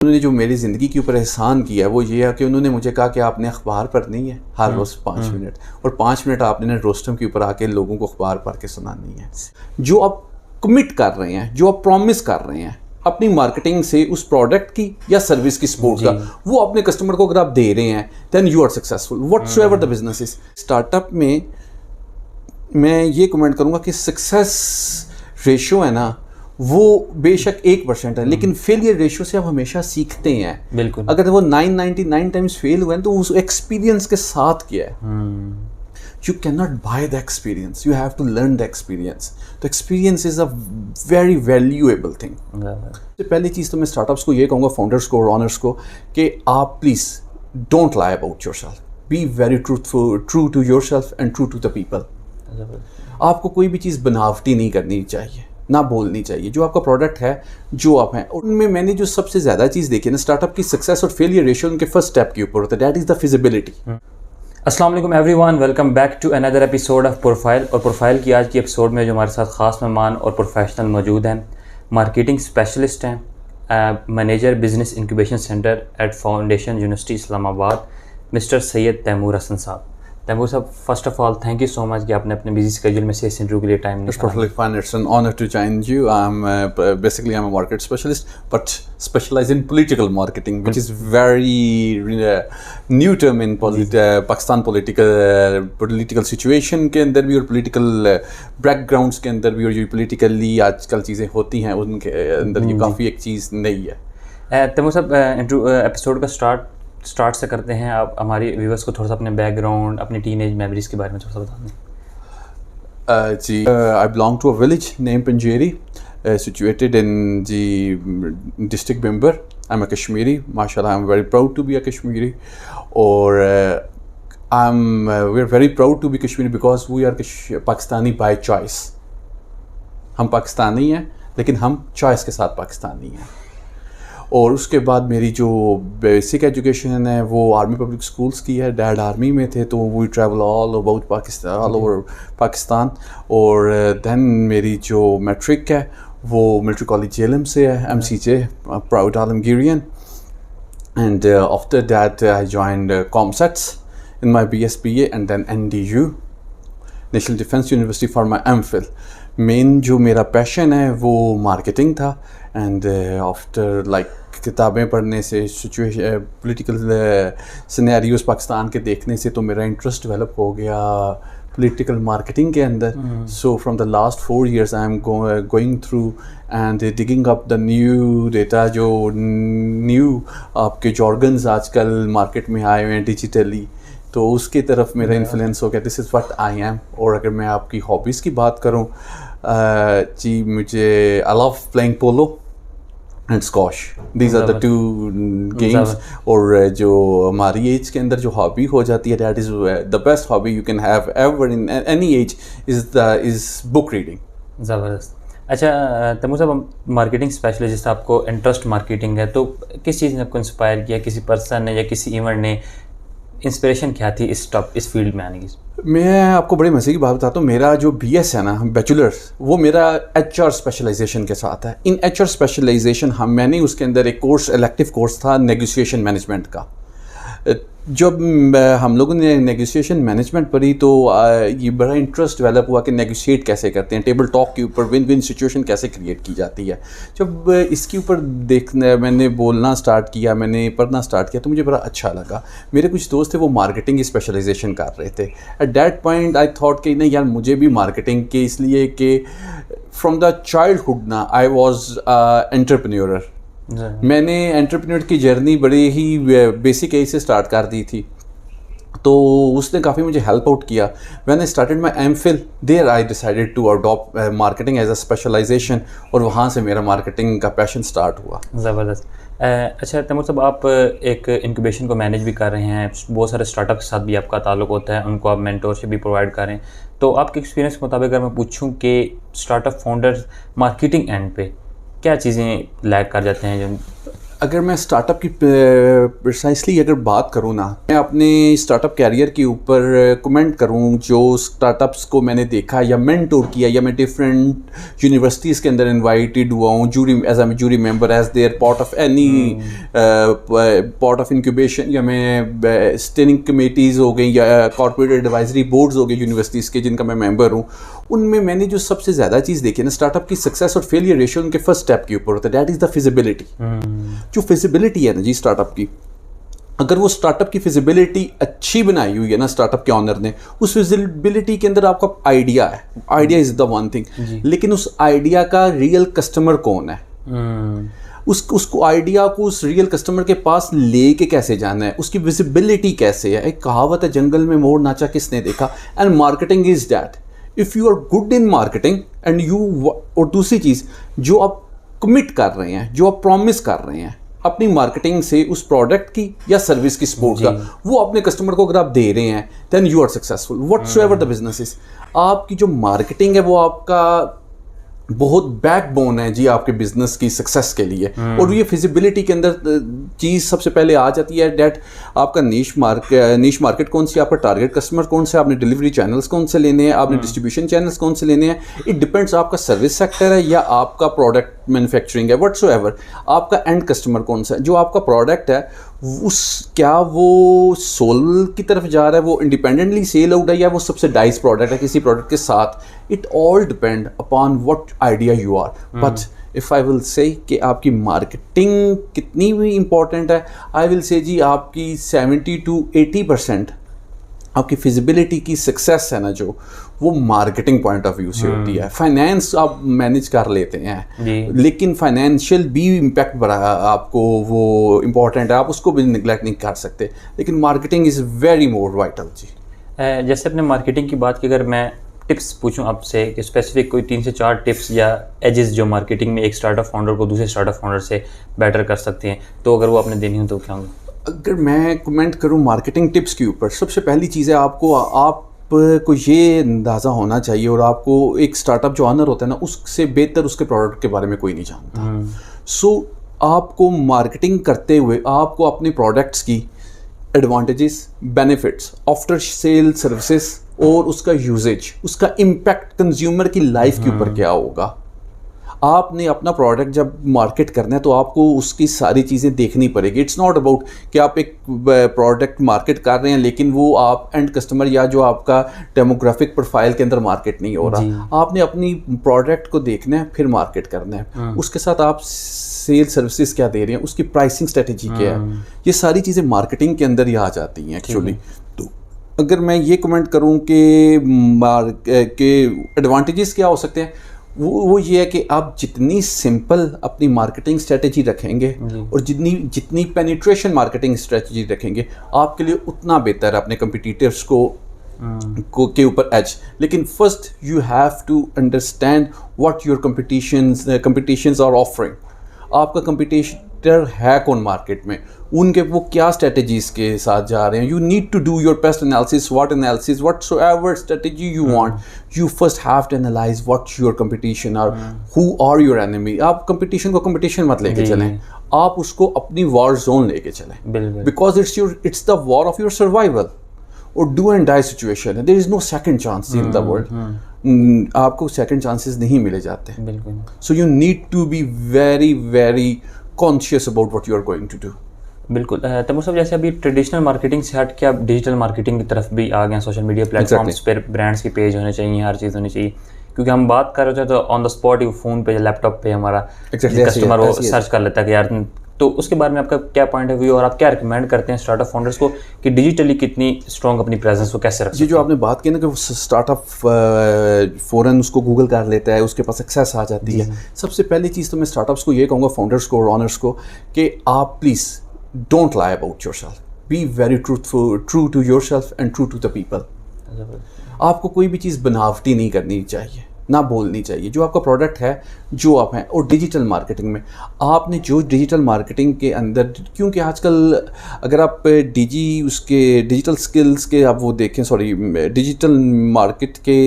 انہوں نے جو میری زندگی کے اوپر احسان کیا ہے وہ یہ ہے کہ انہوں نے مجھے کہا کہ آپ نے اخبار پڑھنی ہے ہر روز 5 منٹ، اور 5 منٹ آپ نے روسٹم کے اوپر آ کے لوگوں کو اخبار پڑھ کے سنانی ہے. جو آپ کمٹ کر رہے ہیں، جو آپ پرومس کر رہے ہیں اپنی مارکیٹنگ سے اس پروڈکٹ کی یا سروس کی سپورٹ کا، وہ اپنے کسٹمر کو اگر آپ دے رہے ہیں then you are successful whatsoever the business is. Start up میں میں یہ کمنٹ کروں گا کہ سکسیس ریشو ہے نا وہ بے شک 1% ہے، لیکن فیلئر ریشو سے آپ ہمیشہ سیکھتے ہیں. بالکل. اگر وہ 999 ٹائمز فیل ہوئے ہیں تو اس ایکسپیرینس کے ساتھ کیا ہے. You cannot buy the experience. You have to learn the experience. The experience is a very valuable thing. پہلی چیز تو میں اسٹارٹ اپس کو یہ کہوں گا، فاؤنڈرس کو اور آنرس کو، کہ آپ please don't lie about yourself. Be very true to yourself and true to the people. آپ کو کوئی بھی چیز بناوٹی نہیں کرنی چاہیے، نہ بولنی چاہیے. جو آپ کا پروڈکٹ ہے، جو آپ ہیں، ان میں نے جو سب سے زیادہ چیز دیکھی نا اسٹارٹ اپ کی سکسیس اور فیلئر ریشو ان کے فرسٹ اسٹیپ کے اوپر ہوتا ہے، دیٹ از دا فیزیبلٹی. السلام علیکم everyone, welcome back to another episode of profile. اور پروفائل کی آج کی ایپیسوڈ میں جو ہمارے ساتھ خاص مہمان اور پروفیشنل موجود ہیں، مارکیٹنگ اسپیشلسٹ ہیں، manager business incubation centre at Foundation University Islamabad, Mister Syed Taimoor Hassan sahab. Taimoor sahab, first of all thank you so much کہ آپ نے اپنے بزی اسکیجول میں سے اس انٹرویو کے لیے ٹائم نکالا. It's perfectly fine. It's an honor to join you. I'm a market specialist, but specialize in political marketing, which is very new term in Pakistan political situation کے اندر بھی اور political backgrounds کے اندر بھی، اور جو politically آج کل چیزیں ہوتی ہیں ان کے اندر یہ کافی ایک چیز نئی ہے. تیمور صاحب، ایپیسوڈ کا اسٹارٹ سے کرتے ہیں. آپ ہماری ویورس کو تھوڑا سا اپنے بیک گراؤنڈ، اپنی ٹین ایج میموریز کے بارے میں تھوڑا سا بتا دیں. جی، I belong to a village named Panjeri, situated in the district Bimbar. I'm a Kashmiri. MashaAllah, I'm very proud to be a Kashmiri. Or we're very proud to be Kashmiri because we are Pakistani by choice. ہم پاکستانی ہیں لیکن ہم choice کے ساتھ پاکستانی ہیں. اور اس کے بعد میری جو بیسک ایجوکیشن ہے وہ آرمی پبلک اسکولس کی ہے. ڈیڈ آرمی میں تھے تو we travel all about Pakistan, all over Pakistan. اور دین میری جو میٹرک ہے وہ ملٹری کالج جیلم سے ہے، MCJ، proud Alamgirian. And after that I joined ComSets in my BSBA and then NDU National Defence University for my MPhil. مین جو میرا پیشن ہے وہ مارکیٹنگ تھا. اینڈ آفٹر لائک کتابیں پڑھنے سے، سچویشن پولیٹیکل سینیریوز پاکستان کے دیکھنے سے تو میرا انٹرسٹ ڈیولپ ہو گیا پولیٹیکل مارکیٹنگ کے اندر. So from the last 4 years I am going through and digging up the new data, جو نیو آپ کے جارگنز آج کل مارکیٹ میں آئے ہوئے ہیں ڈیجیٹلی، تو اس کی طرف میرا انفلوئنس ہو گیا. دس از وٹ آئی ایم. اور اگر میں آپ کی ہابیز کی بات کروں، جی مجھے I love playing polo and squash. These are the 2 games. اور جو ہماری ایج کے اندر جو ہابی ہو جاتی ہے، that is the best hobby you can have ever in any age, is book reading. زبردست. اچھا تیمور صاحب، مارکیٹنگ اسپیشلسٹ، آپ کو انٹرسٹ مارکیٹنگ ہے، تو کس چیز نے آپ کو انسپائر کیا؟ کسی پرسن نے یا کسی ایونٹ نے؟ انسپریشن کیا تھی اس فیلڈ میں آنے کی؟ میں آپ کو بڑے مزے کی بات بتاتا ہوں. میرا جو BS ہے نا، بیچلرس، وہ میرا HR اسپیشلائزیشن کے ساتھ ہے. ان HR اسپیشلائزیشن میں نے اس کے اندر ایک کورس، الیکٹیو کورس تھا نیگوسیشن مینجمنٹ کا. جب ہم لوگوں نے نیگوسیشن مینجمنٹ پڑھی تو یہ بڑا انٹرسٹ ڈیولپ ہوا کہ نیگوشیٹ کیسے کرتے ہیں، ٹیبل ٹاک کے اوپر ون ون سچویشن کیسے کریٹ کی جاتی ہے. جب اس کے اوپر دیکھنا، میں نے بولنا اسٹارٹ کیا، میں نے پڑھنا اسٹارٹ کیا، تو مجھے بڑا اچھا لگا. میرے کچھ دوست تھے وہ مارکیٹنگ کی اسپیشلائزیشن کر رہے تھے. At that point I thought کہ نہیں یار، مجھے بھی مارکیٹنگ کے، اس لیے کہ فرام دا چائلڈہڈ نا آئی واز انٹرپرینیور. میں نے انٹرپرینور کی جرنی بڑی ہی بیسک ایج سے اسٹارٹ کر دی تھی، تو اس نے کافی مجھے ہیلپ آؤٹ کیا. When I started my MPhil there I decided to adapt marketing as a specialisation, اور وہاں سے میرا مارکیٹنگ کا پیشن اسٹارٹ ہوا. زبردست. اچھا تیمور صاحب، آپ ایک انکیوبیشن کو مینیج بھی کر رہے ہیں، بہت سارے اسٹارٹ اپ کے ساتھ بھی آپ کا تعلق ہوتا ہے، ان کو آپ مینٹورشپ بھی پرووائڈ کر رہے ہیں. تو آپ کے ایکسپیرینس کے مطابق اگر میں پوچھوں کہ start up founder marketing and پہ کیا چیزیں لیگ کر جاتے ہیں؟ جو اگر میں اسٹارٹ اپ کی پرسائسلی اگر بات کروں نا، میں اپنے اسٹارٹ اپ کیریئر کے اوپر کمنٹ کروں جو اسٹارٹ اپس کو میں نے دیکھا یا مینٹور کیا، یا میں ڈفرینٹ یونیورسٹیز کے اندر انوائٹیڈ ہوا ہوں as a jury member, as their part of any part of incubation, یا میں اسٹیئرنگ کمیٹیز ہو گئی یا کارپوریٹ ایڈوائزری بورڈز ہو گئے یونیورسٹیز کے جن کا میں ممبر ہوں. ان میں نے جو سب سے زیادہ چیز دیکھی نا اسٹارٹ اپ کی سکسیس اور فیلئر ریشو ان کے فرسٹ اسٹیپ کے اوپر ہوتا ہے. That is the feasibility. جو فیزیبلٹی ہے نا جی اسٹارٹ اپ کی، اگر وہ اسٹارٹ اپ کی فیزیبلٹی اچھی بنائی ہوئی ہے نا اسٹارٹ اپ کے آنر نے، اس فیزیبلٹی کے اندر آپ کا آئیڈیا ہے، idea is the one thing, لیکن اس آئیڈیا کا ریئل کسٹمر کون ہے، اس کو آئیڈیا کو اس ریئل کسٹمر کے پاس لے کے کیسے جانا ہے، اس کی ویزیبلٹی کیسے ہے. ایک کہاوت ہے جنگل میں مور ناچا کس نے دیکھا، and marketing is that. If you are good in marketing and اور دوسری چیز جو آپ کمٹ کر رہے ہیں، جو آپ پرومس کر رہے ہیں اپنی مارکیٹنگ سے اس پروڈکٹ کی یا سروس کی سپورٹ کا، وہ اپنے کسٹمر کو اگر آپ دے رہے ہیں then you are successful whatsoever the business is. آپ کی جو مارکیٹنگ ہے وہ آپ کا بہت بیک بون ہے جی آپ کے بزنس کی سکسیس کے لیے. اور یہ فیزیبلٹی کے اندر چیز سب سے پہلے آ جاتی ہے ڈیٹ آپ کا نیش مارکیٹ کون سی، آپ کا ٹارگیٹ کسٹمر کون سے، آپ نے ڈلیوری چینلز کون سے لینے ہیں، آپ نے ڈسٹریبیوشن چینلز کون سے لینے ہیں. اٹ ڈپینڈس آپ کا سروس سیکٹر ہے یا آپ کا پروڈکٹ مینوفیکچرنگ ہے، وٹ سو ایور آپ کا اینڈ کسٹمر کون سا ہے. جو آپ کا پروڈکٹ ہے کیا وہ سول کی طرف جا رہا ہے، وہ انڈیپینڈنٹلی سیل آؤٹ ہے، یا وہ سبسیڈائز پروڈکٹ ہے کسی پروڈکٹ کے ساتھ. It all depend upon what idea you are. But if I will say کہ آپ کی مارکیٹنگ کتنی بھی امپورٹنٹ ہے، آئی ول سے جی آپ کی 70 to 80% آپ کی فیزیبلٹی کی سکسیس ہے نا جو وہ مارکیٹنگ پوائنٹ آف ویو سے ہوتی ہے. فائنینس آپ مینیج کر لیتے ہیں لیکن فائنینشیل بھی امپیکٹ بڑا آپ کو وہ امپورٹنٹ ہے، آپ اس کو بھی نگلیکٹ نہیں کر سکتے، لیکن marketing is very more vital. جی جیسے اپنے مارکیٹنگ کی بات کی اگر میں ٹپس پوچھوں آپ سے کہ اسپیسیفک کوئی 3 سے 4 ٹپس یا ایجز جو مارکیٹنگ میں ایک اسٹارٹ اپ فاؤنڈر کو دوسرے اسٹارٹ اپ فاؤنڈر سے بیٹر کر سکتے ہیں، تو اگر وہ آپ نے دینی ہوں تو کیا ہوں گے؟ اگر میں کمنٹ کروں مارکیٹنگ ٹپس کے اوپر، سب سے پہلی چیز ہے آپ کو یہ اندازہ ہونا چاہیے، اور آپ کو ایک اسٹارٹ اپ جو آنر ہوتا ہے نا اس سے بہتر اس کے پروڈکٹ کے بارے میں کوئی نہیں جانتا. سو آپ کو مارکیٹنگ کرتے ہوئے آپ کو اپنے پروڈکٹس کی advantages, benefits, after sale services اور اس کا یوزیج، اس کا امپیکٹ کنزیومر کی لائف کے اوپر کیا ہوگا. آپ نے اپنا پروڈکٹ جب مارکیٹ کرنا ہے تو آپ کو اس کی ساری چیزیں دیکھنی پڑے گی. اٹس ناٹ اباؤٹ کہ آپ ایک پروڈکٹ مارکیٹ کر رہے ہیں لیکن وہ آپ اینڈ کسٹمر یا جو آپ کا ڈیموگرافک پروفائل کے اندر مارکیٹ نہیں ہو رہا. آپ نے اپنی پروڈکٹ کو دیکھنا ہے پھر مارکیٹ کرنا ہے. اس کے ساتھ آپ سیل سروسز کیا دے رہے ہیں، اس کی پرائسنگ اسٹریٹجی کیا ہے، یہ ساری چیزیں مارکیٹنگ کے اندر ہی آ جاتی ہیں ایکچولی. تو اگر میں یہ کمنٹ کروں کہ ایڈوانٹیجز کیا ہو سکتے ہیں، وہ یہ ہے کہ آپ جتنی سمپل اپنی مارکیٹنگ اسٹریٹجی رکھیں گے اور جتنی پینیٹریشن مارکیٹنگ اسٹریٹجی رکھیں گے آپ کے لیے اتنا بہتر ہے اپنے کمپیٹیٹرس کے اوپر ایج. لیکن first you have to understand what your competitions are offering. آپ کا کمپٹیٹر ہے کون مارکیٹ میں، ان کے وہ کیا اسٹریٹجیز کے ساتھ جا رہے ہیں. You need to do your best analysis, whatsoever strategy you want, you first have to analyse what your competition or who are your enemy. آپ کمپٹیشن کو کمپٹیشن مت لے کے چلیں، آپ اس کو اپنی وار زون لے کے چلیں، because it's the war of your survival اور ڈو اینڈ ڈائی سچویشن ہے. There is no second chance in the world. آپ کو سیکنڈ چانسز نہیں ملے جاتے. So you need to be very very conscious about what you are going to do. بالکل. تیمور صاحب جیسے ابھی ٹریڈیشنل مارکیٹنگ سے ہٹ کے آپ ڈیجیٹل مارکیٹنگ کی طرف بھی آ گئے ہیں. سوشل میڈیا پلیٹ فارمس پہ برانڈس کے پیج ہونے چاہیے، ہر چیز ہونی چاہیے، کیونکہ ہم بات کر رہے تھے تو آن دا اسپاٹ فون پہ یا لیپ ٹاپ پہ ہمارا کسٹمر وہ سرچ کر لیتا ہے کہ یار. تو اس کے بارے میں آپ کا کیا پوائنٹ آف ویو اور آپ کیا ریکمینڈ کرتے ہیں اسٹارٹ اپ فاؤنڈرس کو کہ ڈیجیٹلی کتنی اسٹرانگ اپنی پریزنس کو کیسے رکھیں؟ یہ جو آپ نے بات کی نا کہ وہ اسٹارٹ اپ فوراً اس کو گوگل کر لیتا ہے، اس کے پاس ایکسیس آ جاتی ہے. سب سے پہلی چیز تو میں اسٹارٹ اپس کو یہ کہوں گا، فاؤنڈرس کو اور آنرس کو، کہ آپ please don't lie about yourself. Be very true to yourself and true to the people. آپ کو کوئی بھی چیز بناوٹی نہیں کرنی چاہیے. نہ بولنی چاہیے. جو آپ کا پروڈکٹ ہے, جو آپ ہیں. اور ڈیجیٹل مارکیٹنگ میں آپ نے جو ڈیجیٹل مارکیٹنگ کے اندر, کیونکہ آج کل اگر آپ اس کے ڈیجیٹل سکلز کے آپ وہ دیکھیں, ڈیجیٹل مارکیٹ کے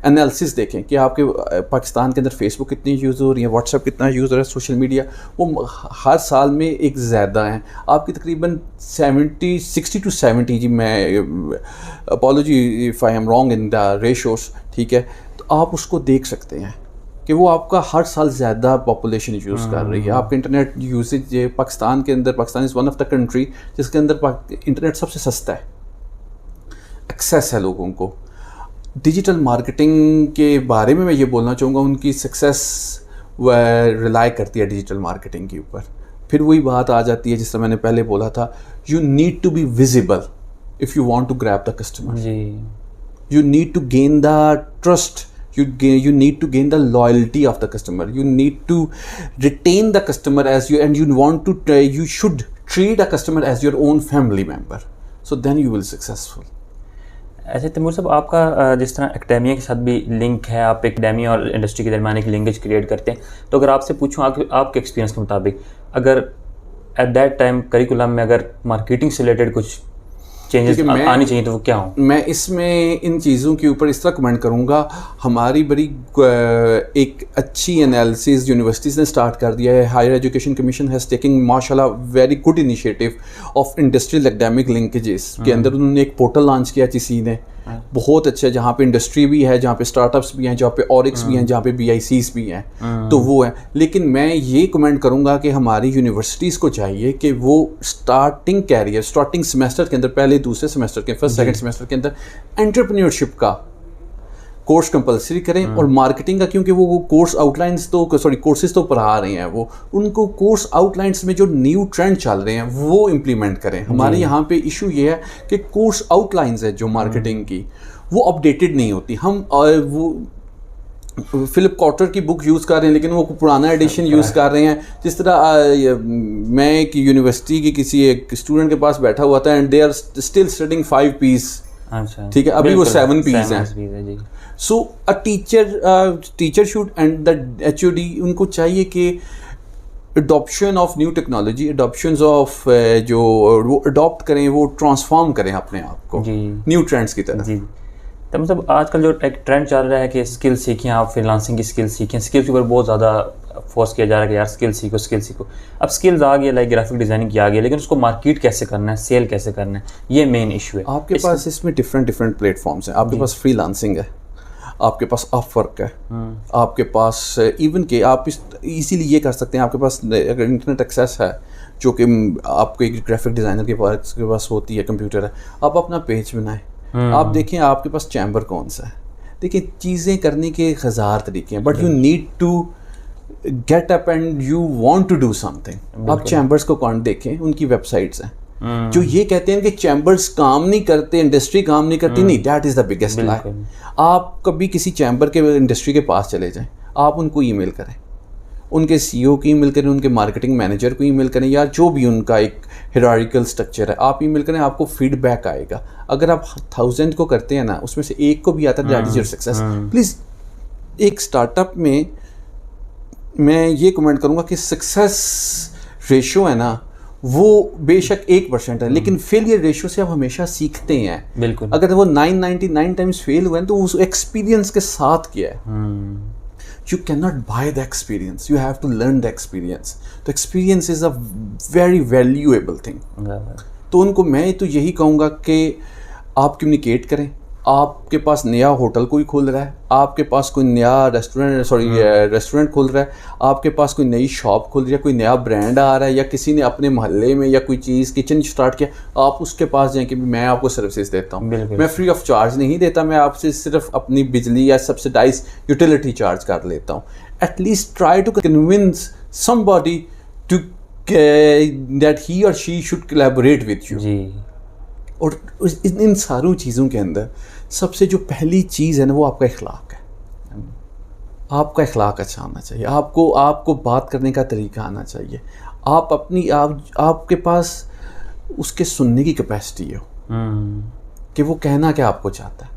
انالیسس دیکھیں کہ آپ کے پاکستان کے اندر فیس بک کتنی یوز ہو رہی ہے, واٹس ایپ کتنا یوز ہو رہا ہے, سوشل میڈیا وہ ہر سال میں ایک زیادہ ہیں. آپ کی تقریباً 60 to 70, جی میں apology if I am wrong in the ratios, ٹھیک ہے, تو آپ اس کو دیکھ سکتے ہیں کہ وہ آپ کا ہر سال زیادہ پاپولیشن یوز کر رہی ہے. آپ کا انٹرنیٹ یوزیج پاکستان کے اندر, Pakistan is one of the country جس کے اندر انٹرنیٹ سب سے سستا ہے, ایکسیس ہے لوگوں کو. ڈیجیٹل مارکیٹنگ کے بارے میں یہ بولنا چاہوں گا, ان کی سکسیس ریلائی کرتی ہے ڈیجیٹل مارکیٹنگ کے اوپر. پھر وہی بات آ جاتی ہے جس طرح میں نے پہلے بولا تھا, you need to be visible if you want to grab the customer. You need to gain the trust, you need to gain the loyalty of the customer, you need to retain the customer as you, and you should treat a customer as your own family member, so then you will successful. ایسے Timur صاحب, آپ کا جس طرح academia کے ساتھ بھی link ہے, آپ اکیڈیمیا اور انڈسٹری کے درمیان ایک لنکیج کریٹ کرتے ہیں, تو اگر آپ سے پوچھوں آپ کے ایکسپیرینس کے مطابق, اگر ایٹ دیٹ ٹائم کریکولم میں اگر مارکیٹنگ سے ریلیٹڈ کچھ چینجز آنی چاہیے تو وہ کیا ہوں؟ میں اس میں ان چیزوں کے اوپر اس طرح کمنٹ کروں گا. ہماری بڑی ایک اچھی انالیسز یونیورسٹیز نے اسٹارٹ کر دیا ہے. Higher Education Commission has taking ماشاء اللہ very good initiative of industrial academic linkages کے اندر. انہوں نے ایک پورٹل لانچ کیا کسی نے, بہت اچھا, جہاں پہ انڈسٹری بھی ہے, جہاں پہ اسٹارٹ اپس بھی ہیں, جہاں پہ اورکس بھی ہیں, جہاں پہ BICs بھی ہیں, تو وہ ہیں. لیکن میں یہ کمنٹ کروں گا کہ ہماری یونیورسٹیز کو چاہیے کہ وہ اسٹارٹنگ کیریئر, اسٹارٹنگ سیمسٹر کے اندر, پہلے دوسرے سیمسٹر کے, فرسٹ سیکنڈ سیمسٹر کے اندر انٹرپرینیورشپ کا کورس کمپلسری کریں, اور مارکیٹنگ کا, کیونکہ وہ کورس آؤٹ لائنس کورسز تو پڑھا رہے ہیں, وہ ان کو کورس آؤٹ لائنس میں جو نیو ٹرینڈ چل رہے ہیں وہ امپلیمنٹ کریں. ہمارے یہاں پہ ایشو یہ ہے کہ کورس آؤٹ لائنس ہے جو مارکیٹنگ کی, وہ اپڈیٹڈ نہیں ہوتی. ہم وہ فلپ کارٹر کی بک یوز کر رہے ہیں لیکن وہ پرانا ایڈیشن یوز کر رہے ہیں. جس طرح میں ایک یونیورسٹی کی کسی ایک اسٹوڈنٹ کے پاس بیٹھا ہوا تھا, and they are still studying 5 Ps, ٹھیک ہے, ابھی وہ 7 Ps ہیں. So teacher should and the HOD, ان کو چاہیے کہ adoption of new technology, adoptions of جو وہ اڈاپٹ کریں, وہ ٹرانسفارم کریں اپنے آپ کو نیو ٹرینڈس کی طرف. تو مطلب آج کل جو ایک ٹرینڈ چل رہا ہے کہ اسکل سیکھیں, آپ فری لانسنگ کی اسکل سیکھیں, اسکل کے اوپر بہت زیادہ فورس کیا جا رہا ہے کہ یار اسکل سیکھو. اب اسکلز آ گئی, لائک گرافک ڈیزائننگ کی آ گئی, لیکن اس کو مارکیٹ کیسے کرنا ہے, سیل کیسے کرنا ہے, یہ مین ایشو ہے. آپ کے پاس اس میں ڈفرینٹ پلیٹ فارمس ہیں. آپ کے پاس فری لانسنگ ہے, آپ کے پاس اپ ورک ہے, آپ کے پاس ایون کہ آپ ایزیلی یہ کر سکتے ہیں, آپ کے پاس اگر انٹرنیٹ ایکسیس ہے, جو کہ آپ کو ایک گرافک ڈیزائنر کے پاس ہوتی ہے, کمپیوٹر ہے, آپ اپنا پیج بنائیں. آپ دیکھیں آپ کے پاس چیمبر کون سا ہے. دیکھیں چیزیں کرنے کے ہزار طریقے ہیں, but you need to get up and you want to do something. آپ چیمبرس کو کون دیکھیں, ان کی ویب سائٹس ہیں. جو یہ کہتے ہیں کہ چیمبرس کام نہیں کرتے, انڈسٹری کام نہیں کرتی, نہیں, دیٹ از دا بگیسٹ لائی. آپ کبھی کسی چیمبر کے انڈسٹری کے پاس چلے جائیں, آپ ان کو ای میل کریں, ان کے CEO کو ای میل کریں, ان کے مارکیٹنگ مینیجر کو ای میل کریں, یا جو بھی ان کا ایک ہیرارکل اسٹرکچر ہے, آپ ای میل کریں, آپ کو فیڈ بیک آئے گا. اگر آپ 1000 کو کرتے ہیں نا, اس میں سے ایک کو بھی آتا ہے, that is your success. Please ایک اسٹارٹ اپ میں یہ کمنٹ کروں گا کہ سکسیس ریشو ہے نا, وہ بے شک 1% ہے, لیکن فیلئر ریشو سے آپ ہمیشہ سیکھتے ہیں. بالکل. اگر وہ 999 ٹائمس فیل ہوئے ہیں تو اس ایکسپیرینس کے ساتھ کیا ہے. You cannot buy the experience, you have to learn the experience. The experience is a very valuable thing. تو ان کو میں تو یہی کہوں گا کہ آپ کمیونیکیٹ کریں. آپ کے پاس نیا ہوٹل کوئی کھول رہا ہے, آپ کے پاس کوئی نیا ریسٹورینٹ کھول رہا ہے, آپ کے پاس کوئی نئی شاپ کھول رہی ہے, کوئی نیا برانڈ آ رہا ہے, یا کسی نے اپنے محلے میں یا کوئی چیز کچن اسٹارٹ کیا, آپ اس کے پاس جائیں کہ میں آپ کو سروسز دیتا ہوں. میں فری آف چارج نہیں دیتا, میں آپ سے صرف اپنی بجلی یا سبسڈائز یوٹیلیٹی چارج کر لیتا ہوں. At least try to convince somebody to that he or she should collaborate with you. اور ان ساروں چیزوں کے اندر سب سے جو پہلی چیز ہے نا, وہ آپ کا اخلاق ہے. آپ کا اخلاق اچھا آنا چاہیے, آپ کو بات کرنے کا طریقہ آنا چاہیے, آپ کے پاس اس کے سننے کی کیپیسٹی ہو کہ وہ کہنا کیا آپ کو چاہتا ہے.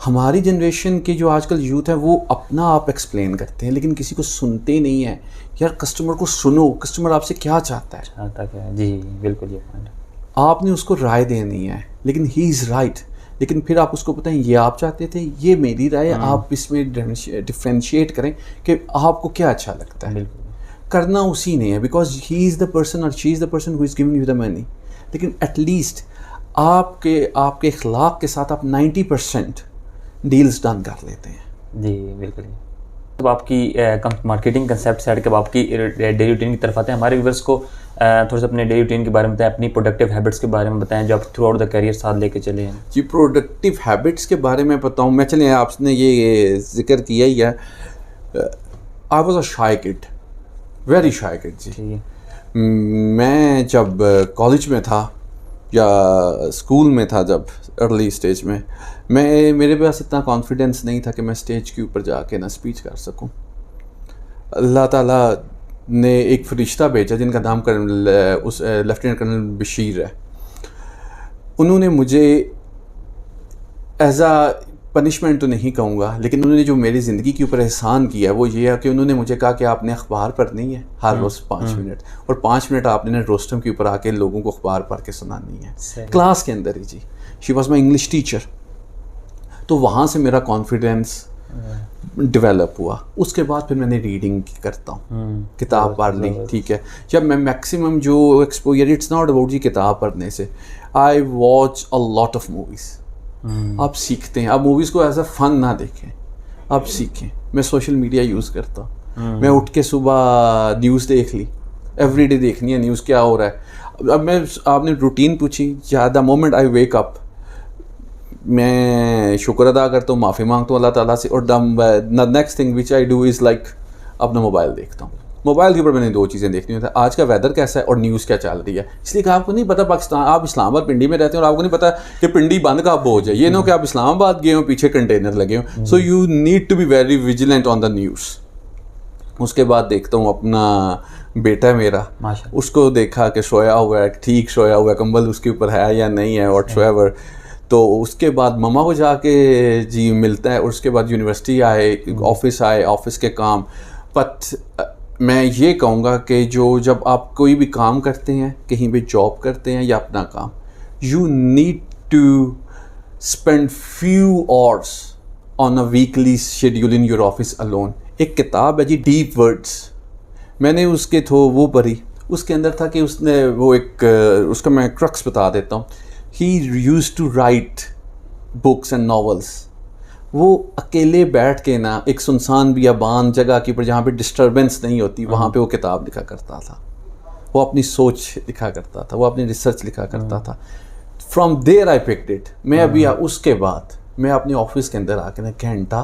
ہماری جنریشن کے جو آج کل یوتھ ہے وہ اپنا آپ ایکسپلین کرتے ہیں لیکن کسی کو سنتے نہیں ہیں. یار کسٹمر کو سنو, کسٹمر آپ سے کیا چاہتا ہے. جی بالکل یہ پوائنٹ. آپ نے اس کو رائے دینی ہے لیکن ہی از رائٹ, لیکن پھر آپ اس کو بتائیں یہ آپ چاہتے تھے, یہ میری رائے ہے, آپ اس میں ڈفرینشیٹ کریں کہ آپ کو کیا اچھا لگتا ہے. کرنا اسی نے ہے because he is the person or she is the person who is giving you the money. لیکن ایٹ لیسٹ آپ کے اخلاق کے ساتھ آپ 90% ڈیلز ڈن کر لیتے ہیں. جی بالکل. اب آپ کی مارکیٹنگ کنسیپٹ سے ہٹ کے آپ کی ڈیلی روٹین کی طرف آتے ہیں. ہمارے ویورس کو تھوڑا سا اپنے ڈیلی روٹین کے بارے میں بتائیں, اپنی پروڈکٹیو ہیبٹس کے بارے میں بتائیں جو آپ تھرو آؤٹ دا کیریئر ساتھ لے کے چلے ہیں. جی پروڈکٹیو ہیبٹس کے بارے میں بتاؤں میں, چلیں آپ نے یہ ذکر کیا ہی ہے. I was a shy could, very shy کڈ. جی میں جب کالج میں تھا یا اسکول میں تھا, جب ارلی اسٹیج میں, میرے پاس اتنا کانفیڈینس نہیں تھا کہ میں اسٹیج کے اوپر جا کے نا اسپیچ کر سکوں. اللہ تعالیٰ نے ایک فرشتہ بھیجا جن کا نام لیفٹیننٹ کرنل بشیر ہے. انہوں نے مجھے ایز اے پنشمنٹ تو نہیں کہوں گا, لیکن انہوں نے جو میری زندگی کے اوپر احسان کیا ہے وہ یہ ہے کہ انہوں نے مجھے کہا کہ آپ نے اخبار پڑھنی ہے ہر روز 5 منٹ, اور 5 منٹ آپ نے روسٹم کے اوپر آ کے لوگوں کو اخبار پڑھ کے سنانی ہے کلاس کے اندر ہی. جی she was my English teacher. تو وہاں سے میرا کانفیڈینس ڈیولپ ہوا. اس کے بعد پھر میں نے ریڈنگ کرتا ہوں, کتاب پڑھ لی. ٹھیک ہے, جب میں میکسیمم جو ایکسپوجر, اٹس ناٹ اباؤٹ جی کتاب پڑھنے سے, I watch a lot of movies. آپ سیکھتے ہیں, آپ موویز کو ایز اے فن نہ دیکھیں, آپ سیکھیں. میں سوشل میڈیا یوز کرتا ہوں, میں اٹھ کے صبح نیوز دیکھ لی, ایوری ڈے دیکھنی ہے نیوز کیا ہو رہا ہے. اب آپ نے روٹین پوچھی, the moment I wake up میں شکر ادا کرتا ہوں, معافی مانگتا ہوں اللہ تعالیٰ سے, اور next thing which I do is like اپنا موبائل دیکھتا ہوں. موبائل کے اوپر میں نے 2 چیزیں دیکھنی ہوتی ہیں, آج کا ویدر کیسا ہے اور نیوز کیا چل رہی ہے. اس لیے کہ آپ کو نہیں پتا پاکستان, آپ اسلام آباد پنڈی میں رہتے ہیں اور آپ کو نہیں پتا کہ پنڈی بند کب ہو جائے. یہ نہ کہ آپ اسلام آباد گئے ہوں پیچھے کنٹینر لگے ہوں. So you need to be very vigilant on the news. اس کے بعد دیکھتا ہوں اپنا بیٹا ہے میرا, اس کو دیکھا کہ سویا ہوا ہے, ٹھیک سویا ہوا ہے, کمبل اس کے اوپر ہے یا نہیں ہے, واٹ سو ایور. تو اس کے بعد مما کو جا کے جی ملتا ہے, اور اس کے بعد یونیورسٹی آئے, آفس آئے, آفس کے کام. بٹ میں یہ کہوں گا کہ جب آپ کوئی بھی کام کرتے ہیں, کہیں بھی جاب کرتے ہیں یا اپنا کام, you need to spend few hours on a weekly schedule in your office alone. ایک کتاب ہے جی ڈیپ ورڈس, میں نے اس کے وہ پڑھی. اس کے اندر تھا کہ اس نے وہ ایک, اس کا میں کرکس بتا دیتا ہوں. He used to write books and novels. وہ اکیلے بیٹھ کے نا ایک سنسان بیابان جگہ کے اوپر جہاں پہ ڈسٹربنس نہیں ہوتی, وہاں پہ وہ کتاب لکھا کرتا تھا, وہ اپنی سوچ لکھا کرتا تھا, وہ اپنی ریسرچ لکھا کرتا تھا. From there I picked it. میں ابھی اس کے بعد میں اپنے آفس کے اندر آ کے نا گھنٹہ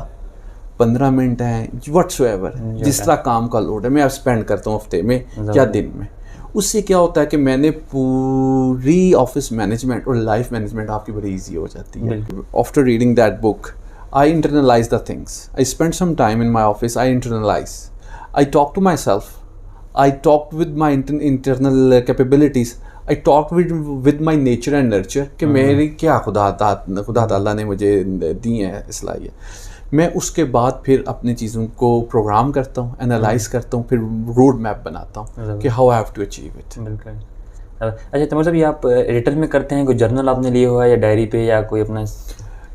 15 منٹ ہیں وٹ سو ایور جس طرح کام کا لوڈ ہے میں اسپینڈ کرتا ہوں ہفتے میں یا دن میں. اس سے کیا ہوتا ہے کہ میں نے پوری آفس مینجمنٹ اور لائف مینجمنٹ آپ کی بڑی ایزی ہو جاتی ہے. After reading that book I internalise the things, I spend some time in my office, I internalise, I talk to myself, I talk with my internal capabilities, I talk with my nature and nurture کہ میری کیا خدا تعالیٰ نے مجھے دی ہیں صلاحیت. میں اس کے بعد پھر اپنی چیزوں کو پروگرام کرتا ہوں, انالائز کرتا ہوں, پھر روڈ میپ بناتا ہوں کہ how have to achieve it. بالکل. اچھا تمر صاحب, یہ آپ ریٹرن میں کرتے ہیں, کوئی جرنل آپ نے لیا ہوا ہے یا ڈائری پہ یا کوئی اپنا؟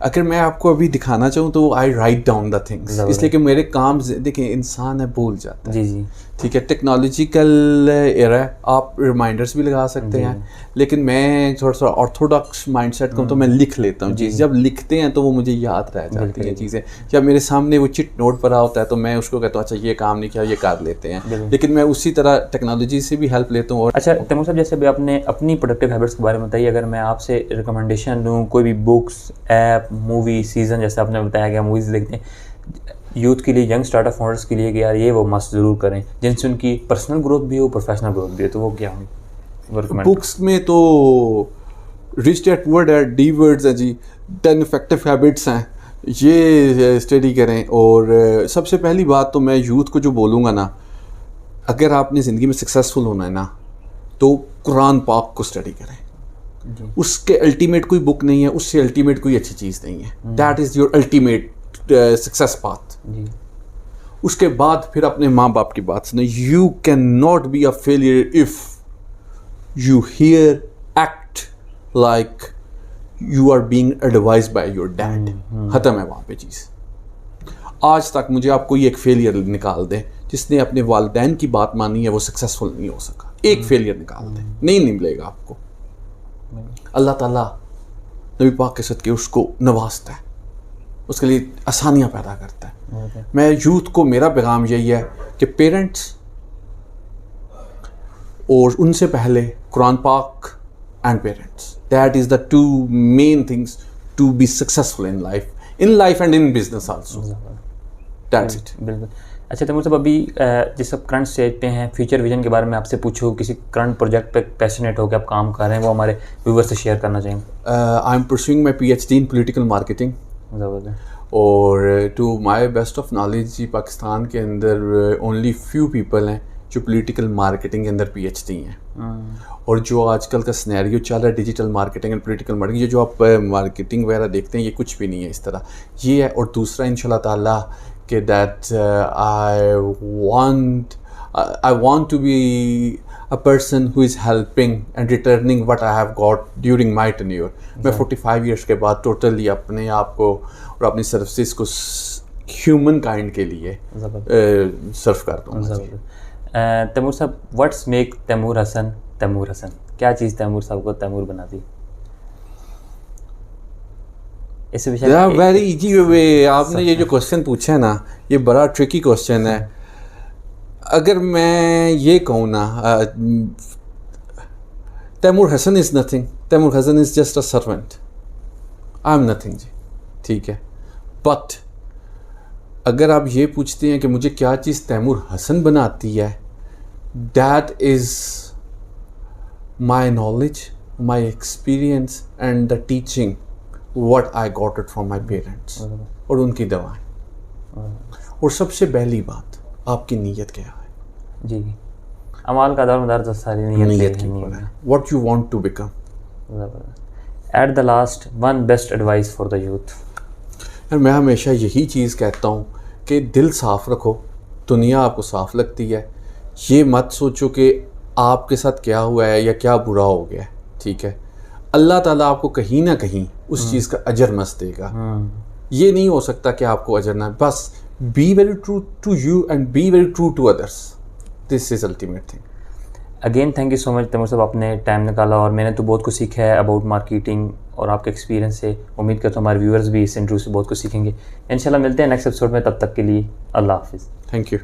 اگر میں آپ کو ابھی دکھانا چاہوں تو آئی رائٹ ڈاؤن دا تھنگس, اس لیے کہ میرے کام دیکھیں انسان ہے بھول جاتا ہے. جی ٹھیک ہے, ٹیکنالوجیکل ایرا ہے, آپ ریمائنڈرس بھی لگا سکتے ہیں, لیکن میں تھوڑا سا آرتھوڈاکس مائنڈ سیٹ کا ہوں تو میں لکھ لیتا ہوں چیز. جب لکھتے ہیں تو وہ مجھے یاد رہ جاتی ہیں چیزیں. جب میرے سامنے وہ چٹ نوٹ پڑا ہوتا ہے تو میں اس کو کہتا ہوں اچھا یہ کام نہیں کیا, یہ کر لیتے ہیں, لیکن میں اسی طرح ٹیکنالوجی سے بھی ہیلپ لیتا ہوں. اچھا تیمور صاحب, جیسے آپ نے اپنی پروڈکٹیو ہیبٹس کے بارے میں بتائیے, اگر میں آپ سے ریکمنڈیشن دوں کوئی بھی بکس, ایپ, مووی, سیزن, جیسے آپ نے بتایا کہ موویز دیکھتے ہیں یوتھ کے لیے, ینگ اسٹارٹ اپ فاؤنڈرس کے لیے کہ یار یہ وہ مسٹ ضرور کریں جن سے ان کی پرسنل گروتھ بھی ہو, پروفیشنل گروتھ بھی ہو, تو وہ کیا ہوں؟ بکس میں تو رچ ڈیڈ پور ڈیڈ, ڈی ورڈز ہیں جی, 10 افیکٹو ہیبٹس ہیں, یہ اسٹڈی کریں. اور سب سے پہلی بات تو میں یوتھ کو جو بولوں گا نا, اگر آپ نے زندگی میں سکسیزفل ہونا ہے نا تو قرآن پاک کو اسٹڈی کریں. اس کے الٹیمیٹ کوئی بک نہیں ہے, اس سے الٹیمیٹ کوئی اچھی چیز نہیں ہے. That is your ultimate success path. اس کے بعد پھر اپنے ماں باپ کی بات سنیں. You can not be a failure if you hear act like you are being advise by your dad. ختم ہے وہاں پہ چیز. آج تک مجھے آپ کوئی ایک فیلئر نکال دیں جس نے اپنے والدین کی بات مانی ہے, وہ سکسیزفل نہیں ہو سکا. ایک فیلئر نکال دیں, نہیں ملے گا آپ کو. اللہ تعالیٰ نبی پاک کے صدقے اس کو نوازتا ہے, اس کے لیے آسانیاں پیدا کرتا ہے. میں یوتھ کو میرا پیغام یہی ہے کہ پیرنٹس اور ان سے پہلے قرآن پاک and parents, that is the two main things to be successful in life and in business also. That's it. بالکل. اچھا تیمور صاحب, ابھی جس آپ کرنٹ اسٹیج پہ ہیں, فیوچر ویژن کے بارے میں آپ سے پوچھو, کسی کرنٹ پروجیکٹ پہ پیشنیٹ ہو کے آپ کام کر رہے ہیں, وہ ہمارے ویور سے شیئر کرنا چاہیں گے. I am pursuing my PhD in political marketing. اور to my best of knowledge جی پاکستان کے اندر اونلی فیو پیپل ہیں جو پولیٹیکل مارکیٹنگ کے اندر PhD ہیں. اور جو آج کل کا سنیریو چل رہا ہے digital marketing and political marketing, یہ جو آپ مارکیٹنگ وغیرہ دیکھتے ہیں یہ کچھ بھی نہیں ہے اس طرح. یہ ہے. اور دوسرا ان شاء اللہ تعالیٰ کہ that I want to be a person who is helping and returning what I have got during my tenure. میں 45 ایئرس کے بعد ٹوٹلی اپنے آپ کو اور اپنی سروسز کو ہیومن کائنڈ کے لیے سرو کر دوں گا. تیمور صاحب, واٹس میک تیمور حسن تیمور حسن؟ کیا چیز تیمور صاحب کو تیمور بنا دی؟ ویری جی آپ نے یہ جو کوشچن پوچھا ہے نا, یہ بڑا ٹرکی کوشچن ہے. اگر میں یہ کہوں نا, Taimoor Hassan is nothing, Taimoor Hassan is just a servant, I am nothing جی, ٹھیک ہے. بٹ اگر آپ یہ پوچھتے ہیں کہ مجھے کیا چیز تیمور حسن بناتی ہے, that is my knowledge, my experience and the teaching what I got it from my parents اور ان کی دعائیں. اور سب سے پہلی بات, آپ کی نیت کیا ہے؟ جی, اعمال کا دار مدار تو ساری نیت کی اوپر ہے. what you want to become. At the last, one best advice for the youth. میں ہمیشہ یہی چیز کہتا ہوں کہ دل صاف رکھو, دنیا آپ کو صاف لگتی ہے. یہ مت سوچو کہ آپ کے ساتھ کیا ہوا ہے یا کیا برا ہو گیا ہے, ٹھیک ہے. اللہ تعالیٰ آپ کو کہیں نہ کہیں اس چیز کا اجر مست دے گا. یہ نہیں ہو سکتا کہ آپ کو اجر نہ, بس be very true to you and be very true to others. This is ultimate thing. Again thank you so much Taimur صاحب, آپ نے ٹائم نکالا اور میں نے تو بہت کچھ سیکھا ہے اباؤٹ مارکیٹنگ اور آپ کے ایکسپیرینس سے. امید کرتا ہوں ہمارے ویورز بھی اس انٹرویو سے بہت کچھ سیکھیں گے. انشاءاللہ ملتے ہیں نیکسٹ ایپیسوڈ میں, تب تک کے لیے اللہ حافظ. Thank you.